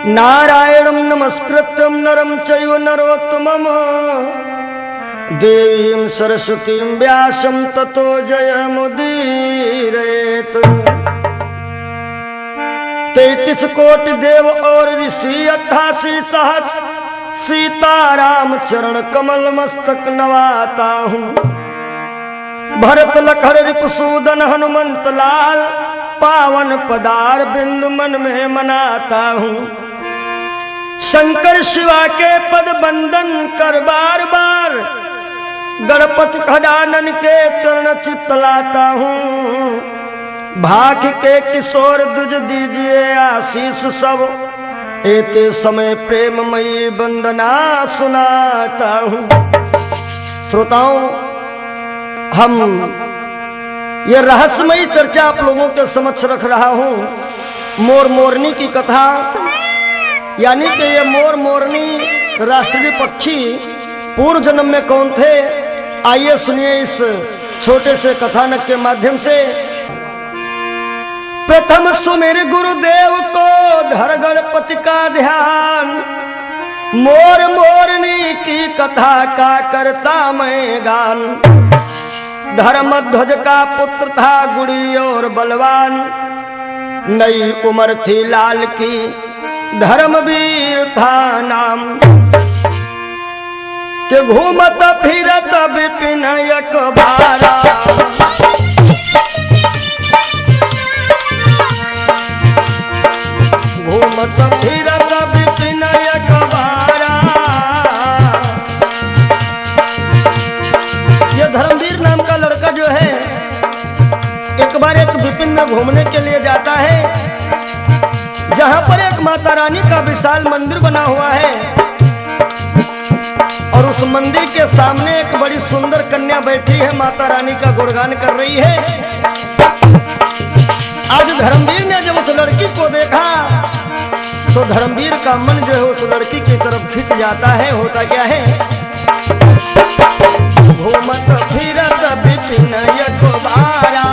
नारायणं नमस्कृत्यं नरं चैव नरोत्तमं देवीं सरस्वतीं व्यासं ततो जयमुदीरयेत्। 33 कोटि देव और ऋषि 88 सहस्र सीताराम चरण कमल मस्तक नवाता हूँ। भरत लखन रिपुसूदन हनुमंत लाल पावन पदार बिंदु मन में मनाता हूँ। शंकर शिवा के पद बंदन कर बार बार गणपति खजानन के चरण चितलाता हूँ। भाग के किशोर दुज दीजिए आशीष सब एते समय प्रेममयी वंदना सुनाता हूँ। श्रोताओं, हम ये रहस्यमयी चर्चा आप लोगों के समक्ष रख रहा हूँ। मोर मोरनी की कथा, यानी कि ये मोर मोरनी राष्ट्रीय पक्षी पूर्व जन्म में कौन थे, आइए सुनिए इस छोटे से कथानक के माध्यम से। प्रथम सुमिर गुरुदेव को धर गणपति का ध्यान, मोर मोरनी की कथा का करता मैं गान। धर्मध्वज का पुत्र था गुड़ी और बलवान, नई उम्र थी लाल की धर्मवीर था नाम। के घूमत फिरत विपिन एक बारा, घूमत फिरत विपिन एक बारा। ये धर्मवीर नाम का लड़का जो है एक बार एक विपिन में घूमने के लिए जाता है, जहां पर एक माता रानी का विशाल मंदिर बना हुआ है और उस मंदिर के सामने एक बड़ी सुंदर कन्या बैठी है, माता रानी का गुणगान कर रही है। आज धर्मवीर ने जब उस लड़की को देखा तो धर्मवीर का मन जो है उस लड़की की तरफ खिंच जाता है। होता क्या है, घूमत फिरत विपिन एक बारा,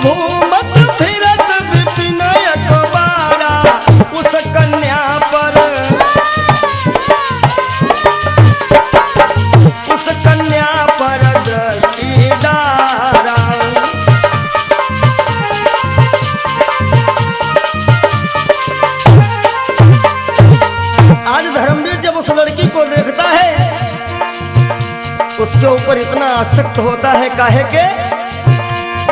घूमत फिरत विपिन एक बारा। उस कन्या पर, उस कन्या पर दृष्टि डारा। आज धर्मवीर जब उस लड़की को देखता है उसके ऊपर इतना आसक्त होता है, काहे के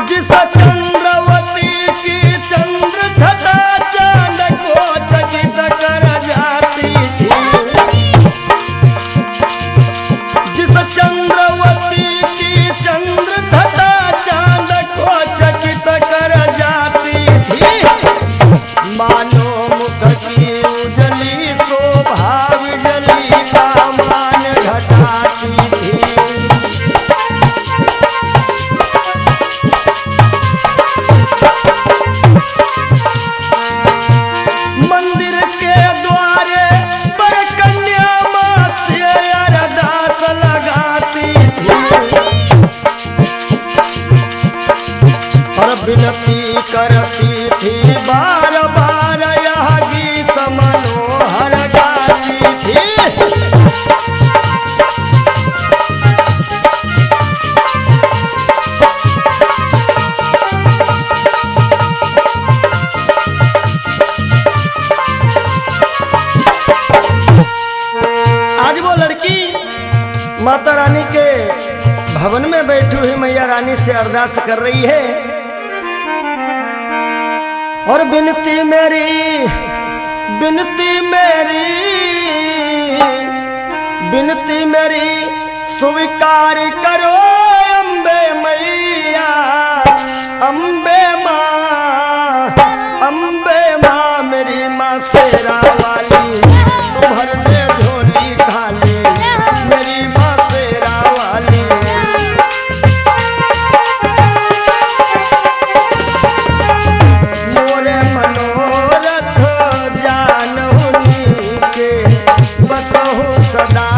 जिस चंद्रवती की चंद्र घटा चांद को चकित कर जाती थी, जिस चंद्रवती की चंद्र घटा चांद को चकित कर जाती थी, मानो मुख की उजली शोभा विजली का मान घटाती थी। मंदिर के द्वारे पर कन्या मां से अरदास लगाती थी और विनती करती थी, बार बार यह गीत मनोहर गाती थी। आज वो लड़की माता रानी के भवन में बैठी हुई मैया रानी से अरदास कर रही है और बिनती मेरी, बिनती मेरी, बिनती मेरी स्वीकार करो अम्बे मैया, अम्बे माँ, अम्बे माँ मेरी माँ शेरा वाली, भर दे झोली खाली मेरी माँ शेरा वाली। मोरे मनोरथ जानहुनी के बसहु सदा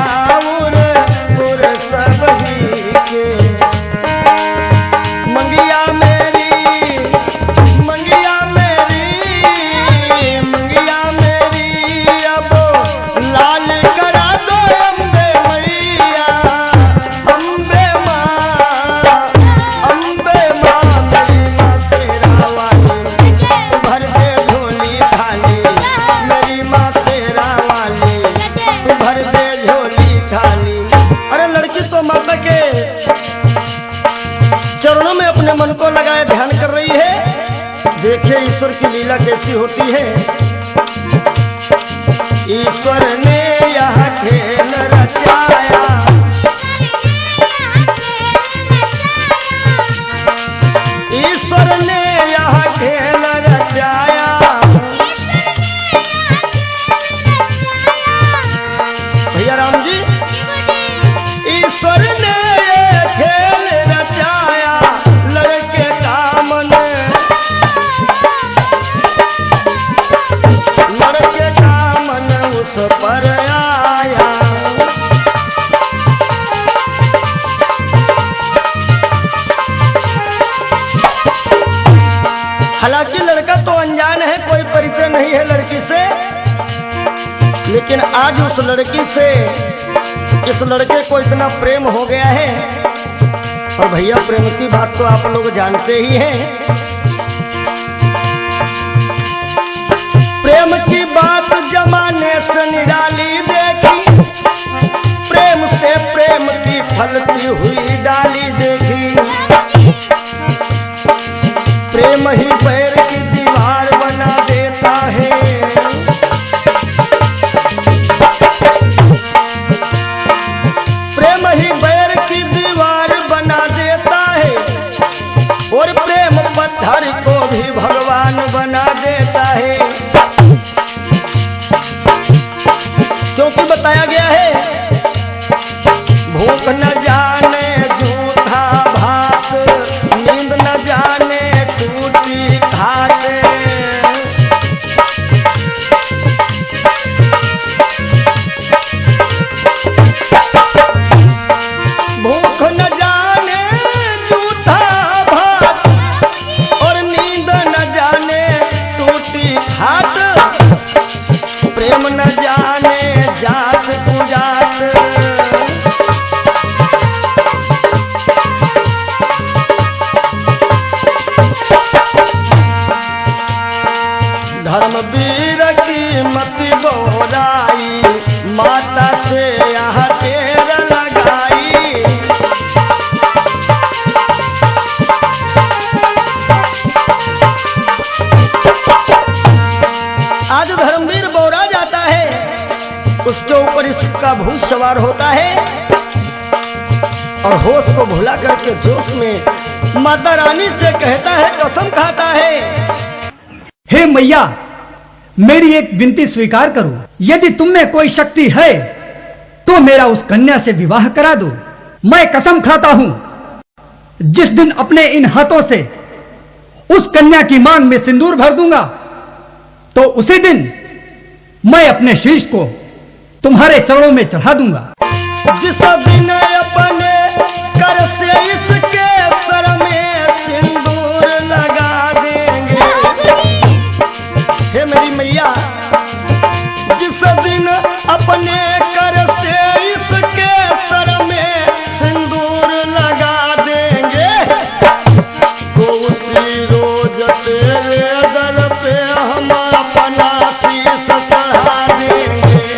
उर सब ही के। मन को लगाए ध्यान कर रही है। देखिए ईश्वर की लीला कैसी होती है। ईश्वर ने यह खेल रचाया, ईश्वर ने यह खेल रचाया, भैया राम जी, ईश्वर ने ये खेल रचाया, लड़के का मन, लड़के का मन उस पर आया। हालांकि लड़का तो अनजान है, कोई परिचय नहीं है लड़की से, लेकिन आज उस लड़की से इस लड़के को इतना प्रेम हो गया है। और भैया प्रेम की बात तो आप लोग जानते ही हैं। प्रेम की बात जमाने से निराली देखी, प्रेम से प्रेम की फलती हुई डाली देखी। प्रेम ही पैर की दीवार बना देता है, प्रेम ही पैर की दीवार बना देता है, और प्रेम पत्थर को भी भगवान बना देता है। क्योंकि बताया गया है, भूख न जाने जूठा भात, नींद न जाने टूटी घाट। भूख न जाने जूठा भात, और नींद न जाने टूटी घाट। प्रेम न जाने जात कुजात, धर्मवीर की मति बोराई, माता से यह तेर लगाई। आज धर्मवीर बोरा जाता है, उसके ऊपर इसका भूत सवार होता है, और होश को भुला करके जोश में माता रानी से कहता है, कसम खाता है, हे मैया, मेरी एक विनती स्वीकार करो। यदि तुम में कोई शक्ति है तो मेरा उस कन्या से विवाह करा दो। मैं कसम खाता हूं, जिस दिन अपने इन हाथों से उस कन्या की मांग में सिंदूर भर दूंगा, तो उसी दिन मैं अपने शीश को तुम्हारे चरणों में चढ़ा दूंगा। जिस दिन अपने कर से इसके सर में सिंदूर लगा देंगे, हे मेरी मैया, जिस दिन अपने कर से इसके सर में सिंदूर लगा देंगे, तो उसी रोज तेरे दर पे हम अपना शीश चढ़ा देंगे।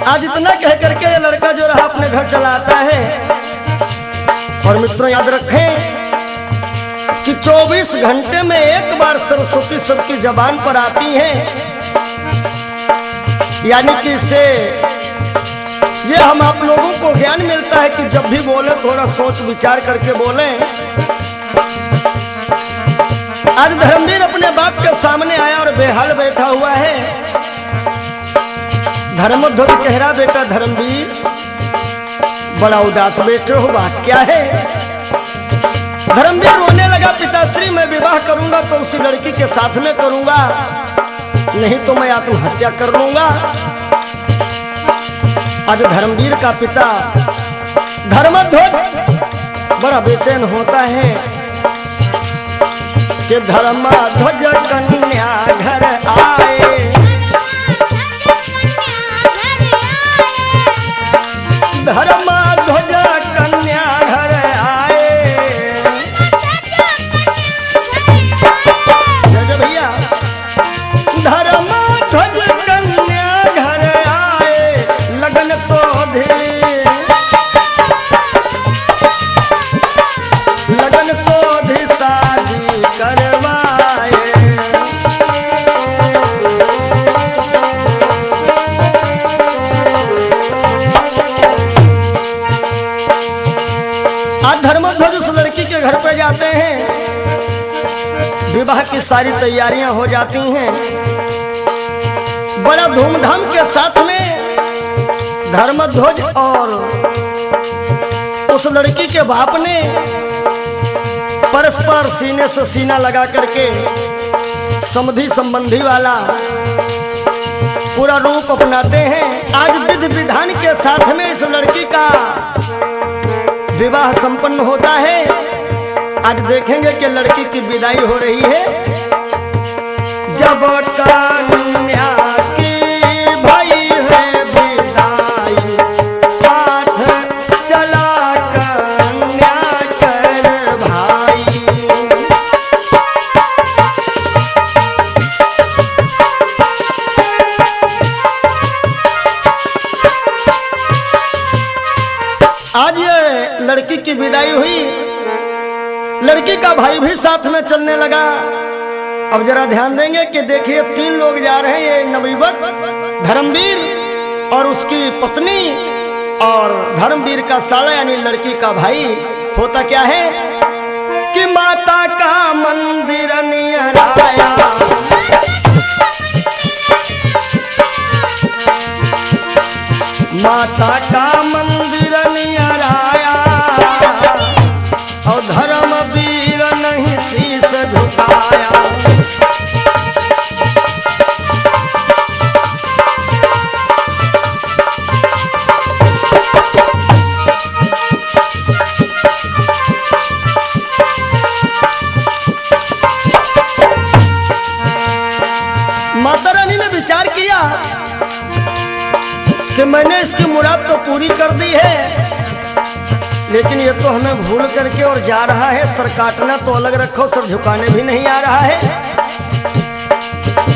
आज इतना कह करके ये लड़का जो रहा अपने घर चला आता है। और मित्रों याद रखें कि 24 घंटे में एक बार सरस्वती सबकी जबान पर आती है, यानी कि इससे ये हम आप लोगों को ज्ञान मिलता है कि जब भी बोले थोड़ा सोच विचार करके बोलें। आज धर्मवीर अपने बाप के सामने आया और बेहाल बैठा हुआ है। धर्मध्वज कह रहा, बेटा धर्मवीर बड़ा उदास बैठे हो, बात क्या है? धर्मवीर रोने लगा, पिताश्री मैं विवाह करूंगा तो उसी लड़की के साथ में करूंगा, नहीं तो मैं आत्महत्या कर लूंगा। आज धर्मवीर का पिता धर्मध्वज बड़ा बेचैन होता है कि धर्मध्वज कन्या घर आए, धर्मध्वज कन्या घर आए। जय भैया, धर्मध्वज कन्या घर आए, लगन शोधे, लगन शोधे शादी करवाए। आज धर्मध्वज उस लड़की के घर पे जाते हैं, विवाह की सारी तैयारियां हो जाती हैं। बड़ा धूमधाम के साथ में धर्मध्वज और उस लड़की के बाप ने परस्पर सीने से सीना लगा करके समधि संबंधी वाला पूरा रूप अपनाते हैं। आज विधि विधान के साथ में इस लड़की का विवाह संपन्न होता है। आज देखेंगे कि लड़की की विदाई हो रही है। जब कन्या की भई है विदाई, साथ चला कन्या कर भाई। आज ये लड़की की विदाई हुई, लड़की का भाई भी साथ में चलने लगा। अब जरा ध्यान देंगे कि देखिए 3 लोग जा रहे हैं, ये नवयुवक धर्मवीर और उसकी पत्नी और धर्मवीर का साला यानी लड़की का भाई। होता क्या है कि माता का मंदिर नियर आया, माता का मंदिर नियर आया और धर्मवीर नहीं शीश झुकाया। माता रानी ने विचार किया कि मैंने इसकी मुराद तो पूरी कर दी है, लेकिन ये तो हमें भूल करके और जा रहा है। सर काटना तो अलग रखो, सर झुकाने भी नहीं आ रहा है।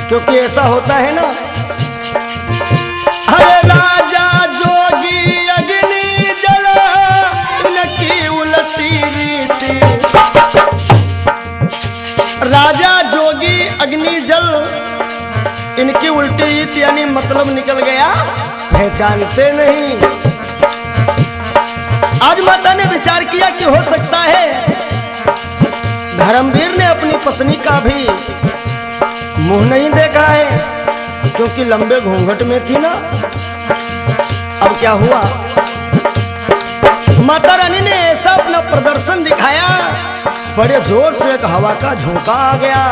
क्योंकि ऐसा होता है ना, हरे राजा जोगी अग्नि जल इनकी उलटी रीति, राजा जोगी अग्नि जल इनकी उल्टी रीति यानी मतलब निकल गया, पहचानते नहीं। आज माता ने विचार किया कि हो सकता है धर्मवीर ने अपनी पत्नी का भी मुंह नहीं देखा है, क्योंकि लंबे घूंघट में थी ना। अब क्या हुआ, माता रानी ने ऐसा अपना प्रदर्शन दिखाया, बड़े जोर से एक हवा का झोंका आ गया,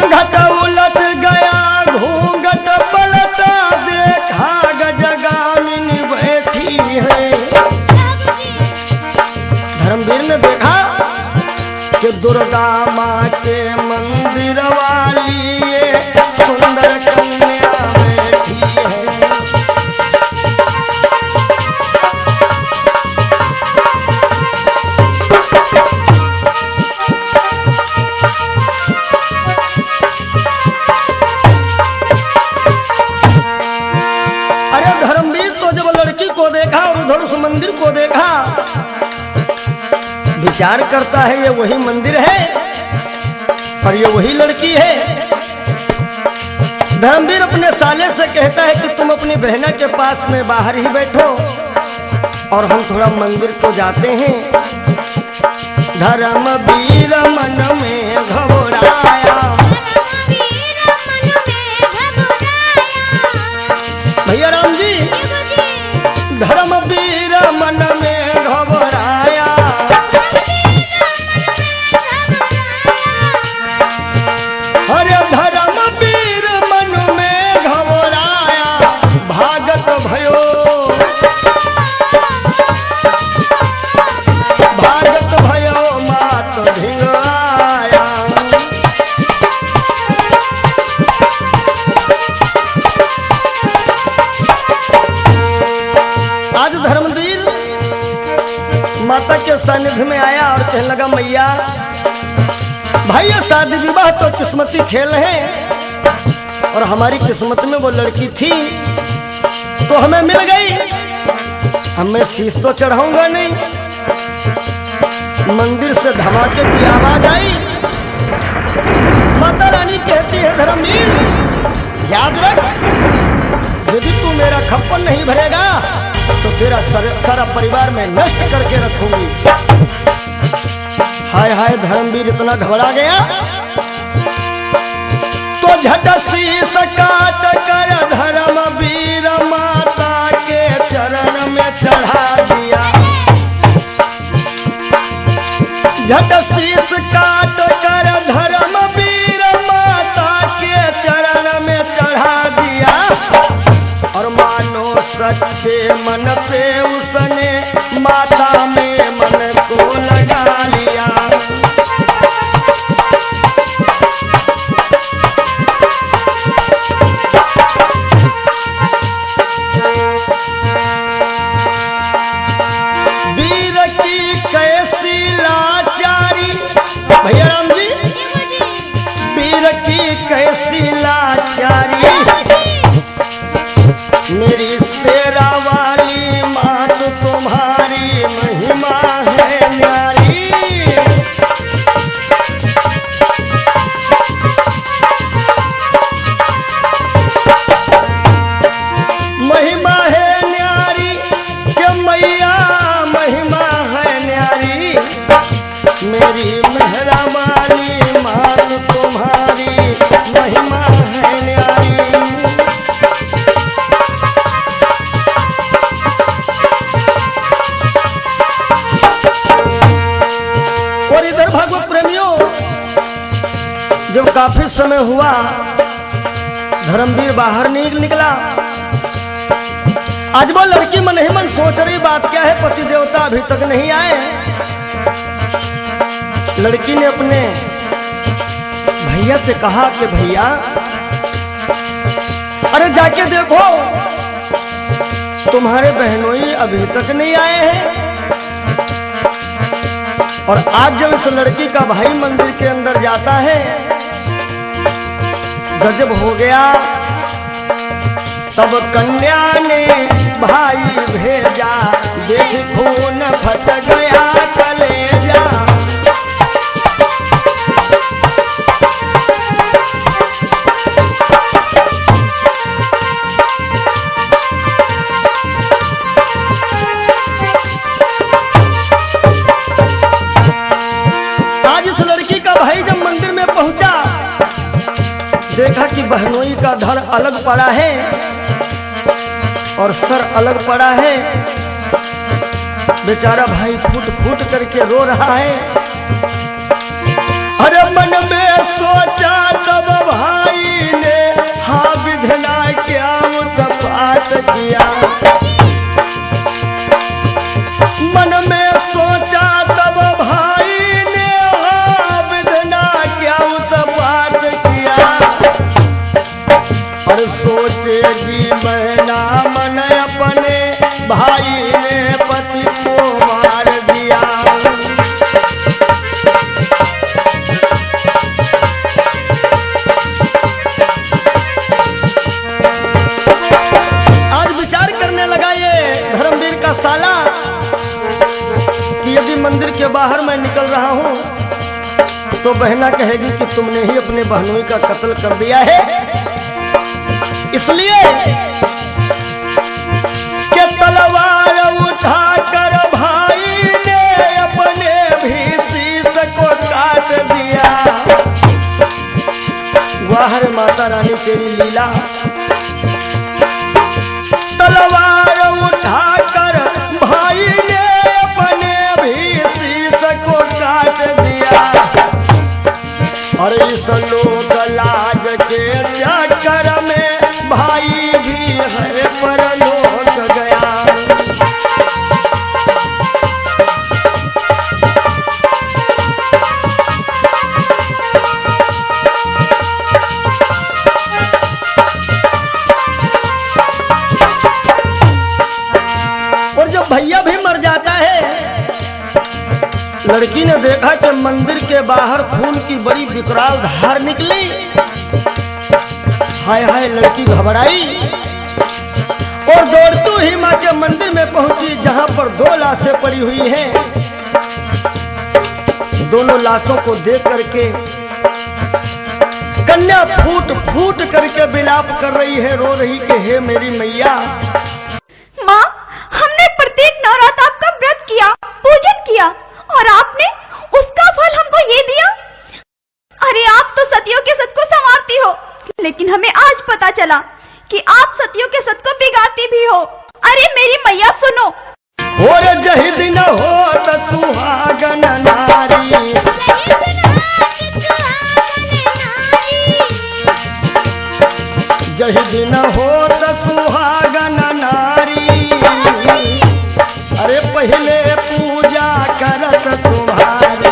घट उलट गया, घूंघट पलटा, देखा गजगामिनी बैठी है। धर्मवीर ने देखा कि दुर्गा माँ के मंदिर वाली ये सुंदर कन्या बैठी है। उधर उस मंदिर को देखा, विचार करता है ये वही मंदिर है और ये वही लड़की है। धर्मवीर अपने साले से कहता है कि तुम अपनी बहना के पास में बाहर ही बैठो और हम थोड़ा मंदिर को जाते हैं। धर्मवीर मन में घबराया, भैया राम जी, धर्मवीर मन में घबराया, अरे धर्मवीर मन में घबराया, आज धर्मवीर माता के सानिध्य में आया और कहने लगा, मैया भाई ये शादी विवाह तो किस्मती खेल है और हमारी किस्मत में वो लड़की थी तो हमें मिल गई, अब मैं शीश तो चढ़ाऊंगा नहीं। मंदिर से धमाके की आवाज आई। माता रानी कहती है, धर्मवीर याद रख, यदि तू मेरा खप्पन नहीं भरेगा तो तेरा सारा परिवार में नष्ट करके रखूंगी। हाय हाय, धर्मवीर इतना घबरा गया तो झट शीश काट कर धर्मवीर माता के चरण में चढ़ा दिया। झट शीश काट कर धर्मवीर माता के चरण में चढ़ा दिया और मानो सच्चे मन से उसने माता में मन को लगा लिया। वीर की कैसी लाचारी, भैया राम जी, वीर की कैसी लाचारी, मेरी शेरा वाली मात तुम्हारी महिमा है न्यारी। महिमा है न्यारी कि मैया महिमा है न्यारी, मेरी मेहरा वाली मात तुम्हारी महिमा है न्यारी। और इधर भागवत प्रेमियों, जब काफी समय हुआ धर्मवीर बाहर निकला। आज वो लड़की मन ही मन सोच रही बात क्या है, पति देवता अभी तक नहीं आए। लड़की ने अपने भैया से कहा कि भैया अरे जाके देखो तुम्हारे बहनोई अभी तक नहीं आए हैं। और आज जब इस लड़की का भाई मंदिर के अंदर जाता है, गजब हो गया। तब कन्या ने भाई भेजा, देख खून फट गया कलेजा। देखा कि बहनोई का धड़ अलग पड़ा है और सर अलग पड़ा है। बेचारा भाई फूट फूट करके रो रहा है। अरे मन में सोचा तब भाई ने, हाँ विधना क्या उत्पात किया। मन में सोचा तब भाई ने, हाँ विधना क्या उत्पात किया। और सोचेगी बहना मन अपने भाई ने पति को मार दिया। आज विचार करने लगा ये धर्मवीर का साला कि यदि मंदिर के बाहर मैं निकल रहा हूं तो बहना कहेगी कि तुमने ही अपने बहनोई का कत्ल कर दिया है। इसलिए कि तलवार उठाकर भाई ने अपने भी शीश को काट दिया। वाह रे माता रानी तेरी लीला। तलवार उठाकर भाई ने अपने भी शीश को काट दिया। और इस लोक लाज के चक्कर में भाई भी है परलोक गया। और जब भैया भी मर जाता है, लड़की ने देखा कि मंदिर के बाहर खून की बड़ी विकराल धार निकली। हाय हाय, लड़की घबराई और दौड़ती ही माँ के मंदिर में पहुंची, जहां पर 2 लाशें पड़ी हुई हैं। दोनों लाशों को देख करके कन्या फूट फूट करके विलाप कर रही है, रो रही कि हे मेरी मैया। माँ, हमने प्रत्येक नवरात्र आपका व्रत किया, पूजन किया, और आपने उसका फल हमको ये दिया। अरे आप तो सतियों के सत को संवारती हो, लेकिन हमें आज पता चला कि आप सतियों के सत को बिगाड़ती भी हो। अरे मेरी मैया सुनो। और जहि दिन होत सुहागन नारी, जहि दिन होत सुहागन नारी, अरे पहले पूजा करत तुम्हारी।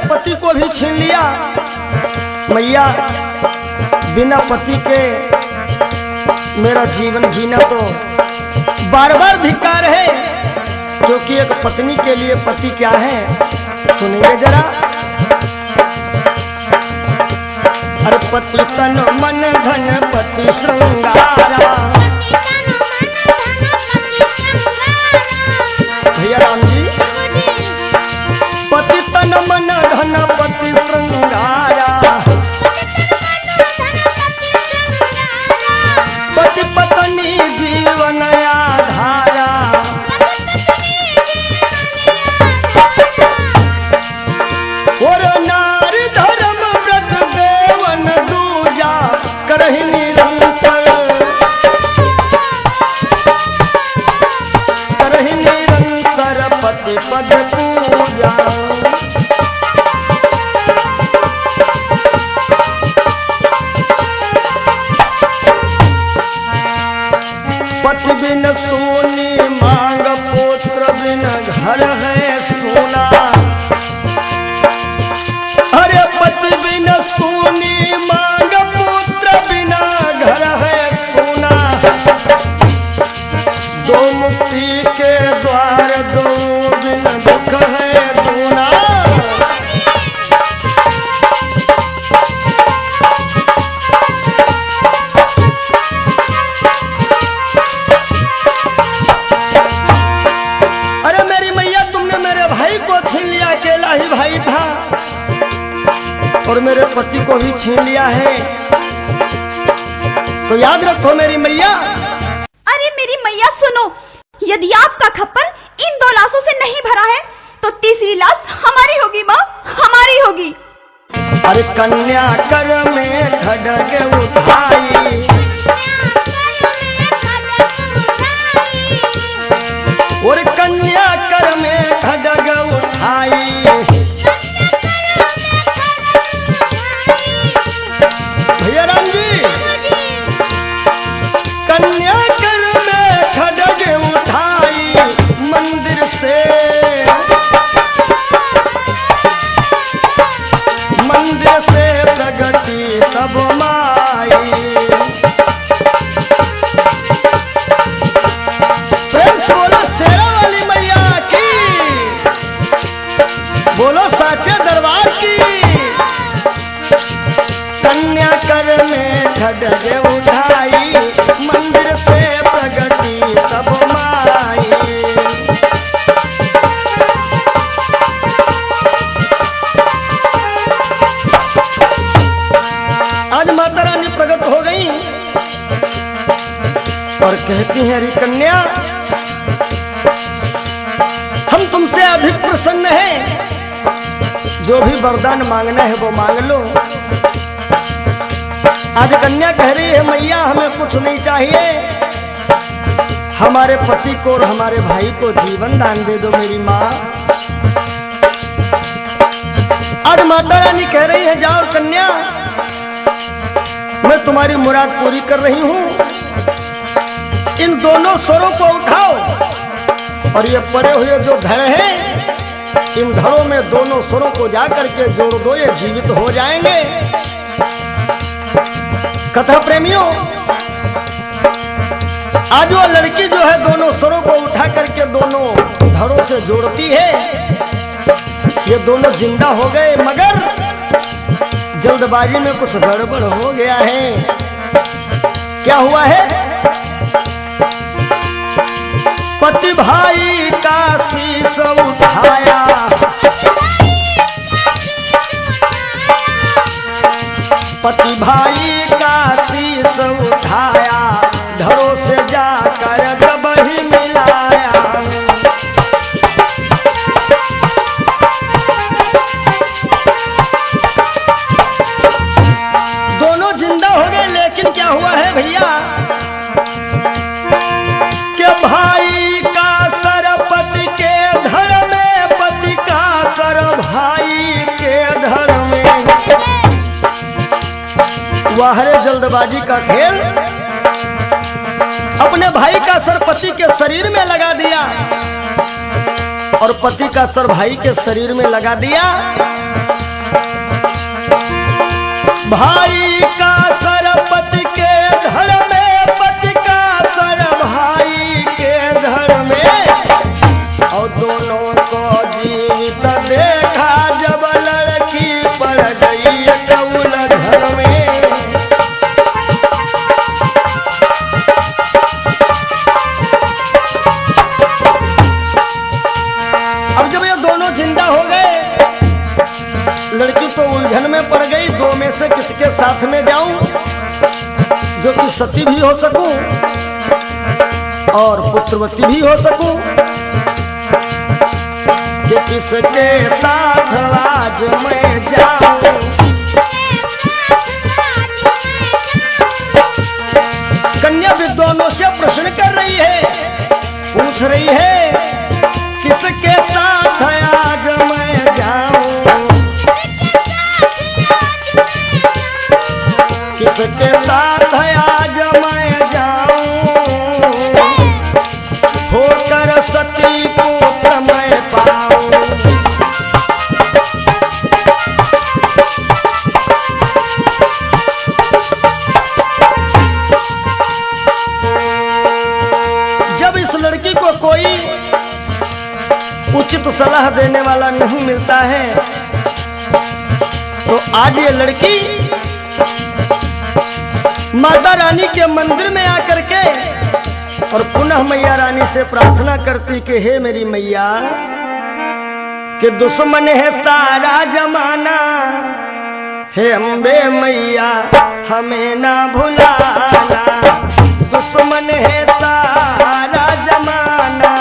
पति को भी छीन लिया। मैया, बिना पति के मेरा जीवन जीना तो बार बार धिक्कार है, क्योंकि एक पत्नी के लिए पति क्या है सुनिए जरा। अरे पति तन मन धन पति श्रृंगारा, भैया राम जी, पति तन मन धन पति श्रृंगारा, पति पत्नी जीवन आधारा, और नारी धर्म व्रत देवन दूजा करहि निरंतर, करहि निरंतर पति पद पूजा। पति बिन सोनी मांग पुत्र बिन घर है सोना, अरे पति बिन सोनी मांग पुत्र बिना घर है सोना, दो मुक्ति के द्वार दो बिन दुख है दूना। भाई था और मेरे पति को भी छीन लिया है, तो याद रखो मेरी मैया। अरे मेरी मैया सुनो, यदि आपका खप्पर इन 2 लाशों से नहीं भरा है तो तीसरी लाश हमारी होगी माँ, हमारी होगी। अरे कन्या कर में खड्ग उठाई, और कन्या कर में खड्ग उठाई, भैया राम जी, कन्या कर में खड्ग उठाई, मंदिर से प्रगति तब माई। प्रेम से बोलो शेरा वाली मैया की, बोलो साचे दरबार की। कन्या कर में खड्ग उठाई, मंदिर से प्रगति तब माई। आज माता रानी प्रकट हो गई और कहती हैं, अरे कन्या, हम तुमसे अधिक प्रसन्न हैं, जो भी वरदान मांगना है वो मांग लो। आज कन्या कह रही है, मैया हमें कुछ नहीं चाहिए, हमारे पति को और हमारे भाई को जीवन दान दे दो मेरी माँ। आज माता रानी कह रही है, जाओ कन्या, मैं तुम्हारी मुराद पूरी कर रही हूं। इन दोनों स्वरों को उठाओ और ये पड़े हुए जो धड़ हैं, इन धड़ों में दोनों स्वरों को जाकर के जोड़ दो, ये जीवित हो जाएंगे। कथा प्रेमियों, आज वो लड़की जो है दोनों स्वरों को उठा करके दोनों धड़ों से जोड़ती है। ये दोनों जिंदा हो गए, मगर जल्दबाजी में कुछ गड़बड़ हो गया है। क्या हुआ है? पति भाई का शीश उठाया, पति भाई का शीश उठाया, धड़ों से जाकर जब ही मिलाया। दोनों जिंदा हो गए, लेकिन क्या हुआ है भैया कि भाई का सर पति के धड़ में, पति का सर भाई के धड़ में। वह है जल्दबाजी का खेल। अपने भाई का सर पति के शरीर में लगा दिया और पति का सर भाई के शरीर में लगा दिया। भाई का सर पति के धड़ में, पति का सर भाई के धड़ में, और दोनों को जीवित देखा जब लड़की पड़ गई कौल घर में। अब जब ये दोनों जिंदा हो गए, लड़की तो उलझन में पड़ गई, दो में से किसके साथ में जाऊं जो कि सती भी हो सकूं और पुत्रवती भी हो सकूं, कि किसके साथ आज मैं जाऊं। कन्या विद्वानों से प्रश्न कर रही है, पूछ रही है, किसके साथ आज मैं जाऊं, किसके साथ आज मैं जाऊं, होकर सती को मैं पाऊं। जब इस लड़की को कोई उचित सलाह देने वाला नहीं मिलता है, तो आज ये लड़की माता रानी के मंदिर में आकर के और पुनः मैया रानी से प्रार्थना करती कि हे मेरी मैया, कि दुश्मन है सारा जमाना, हे अम्बे मैया हमें ना भुलाना। दुश्मन है सारा जमाना,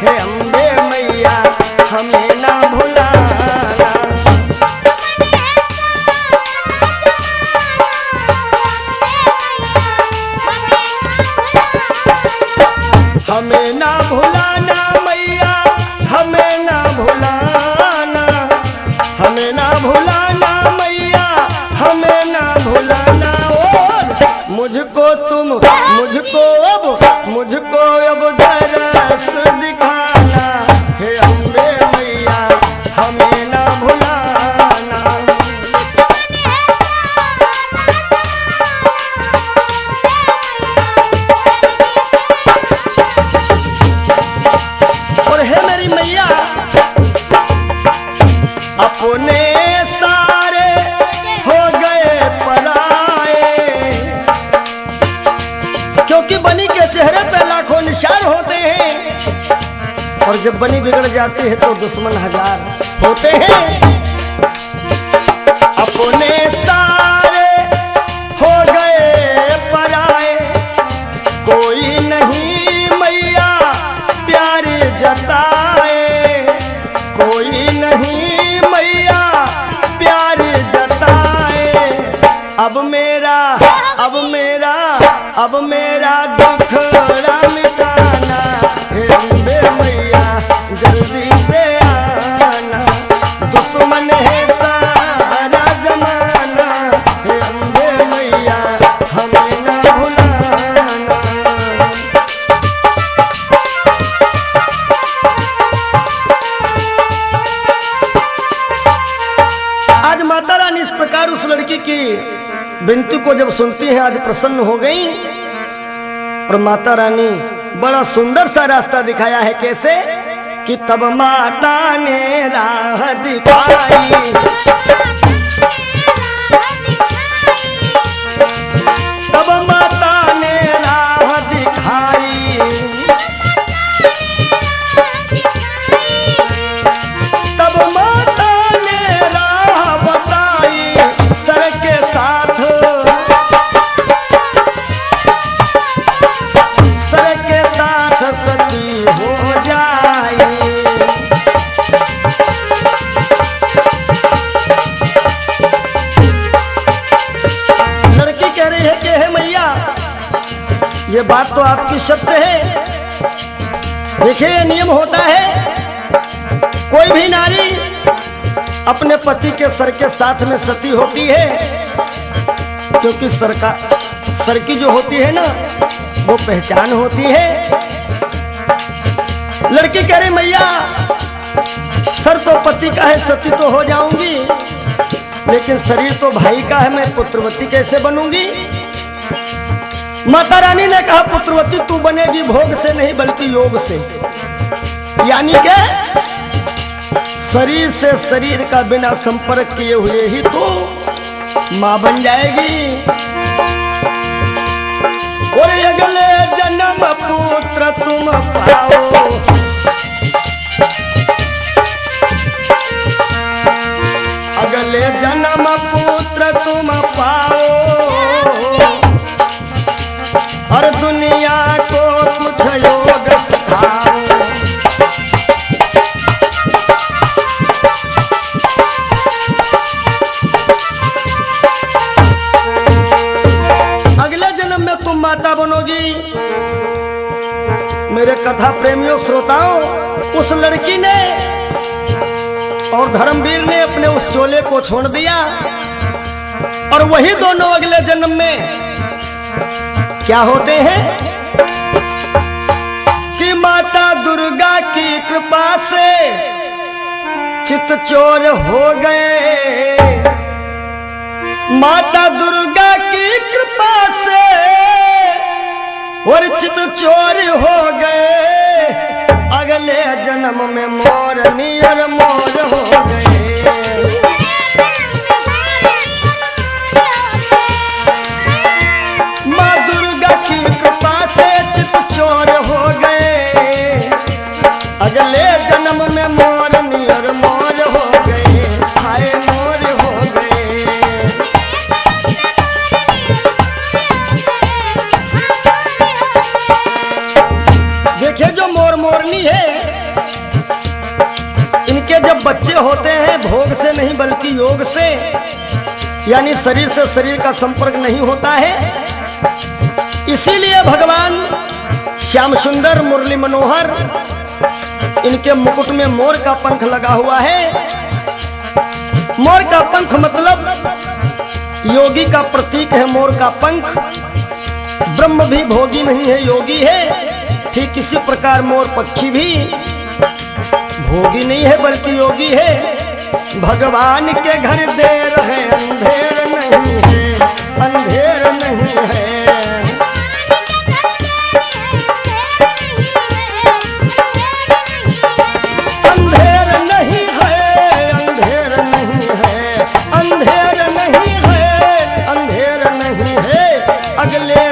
हे अम्बे मैया हमें ना भुलाना। हमें ना भुलाना मैया, हमें ना भुलाना, हमें ना भुलाना मैया, हमें ना भुलाना। और मुझको तुम, मुझको अब दरस दिखाना, हे अम्बे मैया हमें ना भुलाना। और हे मेरी मैया, अपने सारे हो गए पराए, क्योंकि बनी के चेहरे पे लाखों निशान होते हैं, और जब बनी बिगड़ जाती है तो दुश्मन हजार होते हैं। अपने सारे हो गए पराए, कोई नहीं मैया प्यार जताए, कोई नहीं मैया प्यार जताए। अब मेरा दुखड़ा मिटाना, हे अम्बे मैया जल्दी से आना। दुश्मन है सारा जमाना, हे अम्बे मैया सुनती हैं आज प्रसन्न हो गई। और माता रानी बड़ा सुंदर सा रास्ता दिखाया है। कैसे कि तब माता ने राह दिखाई, तब माता ने राह दिखाई, तब माता ने राह बताई, सर के साथ, सर के साथ सती हो जाए। लड़की कह रही है कि हे मैया, ये बात तो आपकी सत्य है। देखिए ये नियम होता है, कोई भी नारी अपने पति के सर के साथ में सती होती है, क्योंकि सर की जो होती है ना वो पहचान होती है। लड़की कह रही मैया, सर तो पति का है, सती तो हो जाऊंगी, लेकिन शरीर तो भाई का है, मैं पुत्रवती कैसे बनूंगी? माता रानी ने कहा पुत्रवती तू बनेगी भोग से नहीं बल्कि योग से, यानी कि शरीर से शरीर का बिना संपर्क किए हुए ही तो मां बन जाएगी। और अगले जन्म पुत्र तुम पाओ, अगले जन्म पुत्र तुम पाओ, और दुनिया को कुछ योग सिखाओ। अगले जन्म में तुम माता बनोगी। मेरे कथा प्रेमियों श्रोताओं, उस लड़की ने और धर्मवीर ने अपने उस चोले को छोड़ दिया, और वही दोनों अगले जन्म में क्या होते हैं कि माता दुर्गा की कृपा से चितचोर हो गए। माता दुर्गा की कृपा से और चितचोर हो गए। अगले जन्म में मोर नियर मोर हो गए। माँ दुर्गा की कृपा से चितचोर हो गए। अगले जन्म में मोर नियर मोर हो गए। हाय मोर हो गए। देखिए जो मोर मोरनी है, इनके जब बच्चे होते हैं भोग से नहीं बल्कि योग से, यानी शरीर से शरीर का संपर्क नहीं होता है। इसीलिए भगवान श्याम सुंदर मुरली मनोहर, इनके मुकुट में मोर का पंख लगा हुआ है। मोर का पंख मतलब योगी का प्रतीक है। मोर का पंख, ब्रह्म भी भोगी नहीं है, योगी है। ठीक इसी प्रकार मोर पक्षी भी भोगी नहीं है बल्कि योगी है। भगवान के घर देर है, अंधेर नहीं है, अंधेर नहीं है। अंधेर नहीं है, अंधेर नहीं है, अंधेर नहीं है, अंधेर नहीं है। अगले